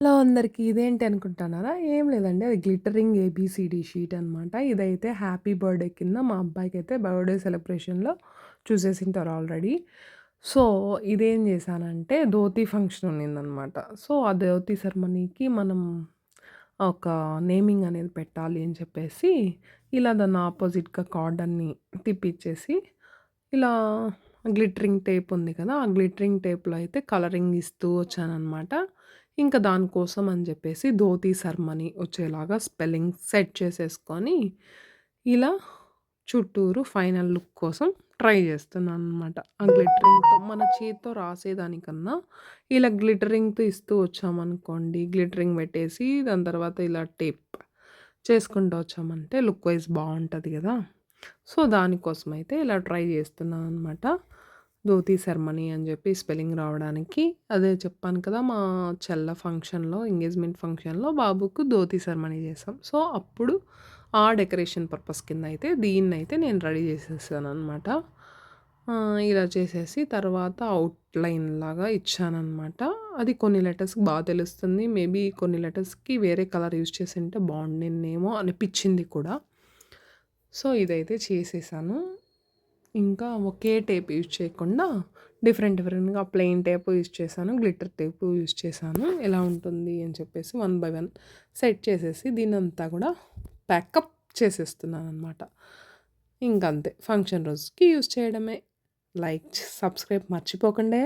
Hello అందరికి. ఇదేంటి అనుకుంటున్నారా? ఏం లేదండి. అది గ్లిట్టరింగ్ ఏబీసీడీ షీట్ అనమాట. ఇదైతే హ్యాపీ బర్త్‌డే కింద మా అబ్బాయికైతే బర్త్‌డే సెలబ్రేషన్‌లో చూసేసింటారు ఆల్రెడీ. సో, ఇదేం చేశానంటే ధోతి ఫంక్షన్ ఉన్నిందనమాట. సో, ఆ ధోతి సెరమనీకి మనం ఒక నేమింగ్ అనేది పెట్టాలి అని చెప్పేసి, ఇలా దాన్ని అపోజిట్‌గా కార్డన్ని తిప్పిచ్చేసి, ఇలా గ్లిట్టరింగ్ టేప్ ఉంది కదా! ఆ గ్లిట్టరింగ్ టేప్‌లో అయితే కలరింగ్ ఇస్తూ వచ్చాననమాట. ఇంకా దానికోసం అని జెప్పేసి ధోతి సర్మని వచ్చేలాగా స్పెల్లింగ్ సెట్ చేసేసుకొని, ఇలా చుట్టూరు ఫైనల్ లుక్ కోసం ట్రై జేస్తున్నాననమాట. ఆ గ్లిటరింగ్‌తో మన చేత్తో రాసేదానికన్నా, ఇలా గ్లిటరింగ్‌తో ఇస్తూ వచ్చామనుకోండి, గ్లిటరింగ్ పెట్టేసి దాని తర్వాత ఇలా టేప్ చేసుకుంటూ వచ్చామంటే లుక్ వైస్ బావుంటది గదా! సో, దానికోసమయితే ఇలా ట్రై జేస్తున్నాననమాట. ధోతి సెరమనీ అని జెప్పి స్పెల్లింగ్ రావడానికి. అదే చెప్పాను కదా! మా చెల్ల ఫంక్షన్‌లో ఎంగేజ్‌మెంట్ ఫంక్షన్‌లో బాబుకు ధోతి సెరమనీ చేసాం. సో, అప్పుడు ఆ డెకరేషన్ పర్పస్ కిందయితే దీన్నయితే నేను రెడీ చేసేసాననమాట. ఇలా చేసేసి తర్వాత ఔట్‌లైన్ లాగా ఇచ్చాననమాట. అది కొన్ని లెటర్స్‌కి తెలుస్తుంది. మేబీ కొన్ని లెటర్స్‌కి వేరే కలర్ యూజ్ చేసుంటే బావుండిన్నేమో అనిపిచ్చింది కూడా. సో, ఇదైతే చేసేసాను. ఇంకా ఒకే టేప్ యూజ్ చేయకుండా డిఫరెంట్ డిఫరెంట్‌గా ప్లెయిన్ టేప్ యూజ్ చేశాను. గ్లిటర్ టేపు యూజ్ చేశాను. ఎలా ఉంటుంది అని చెప్పేసి వన్ బై వన్ సెట్ చేసేసి దీన్నంతా గూడా ప్యాకప్ చేసేస్తున్నాననమాట. ఇంకంతే ఫంక్షన్ రోజుకి యూజ్ చేయడమే. Like, subscribe మర్చిపోకండే.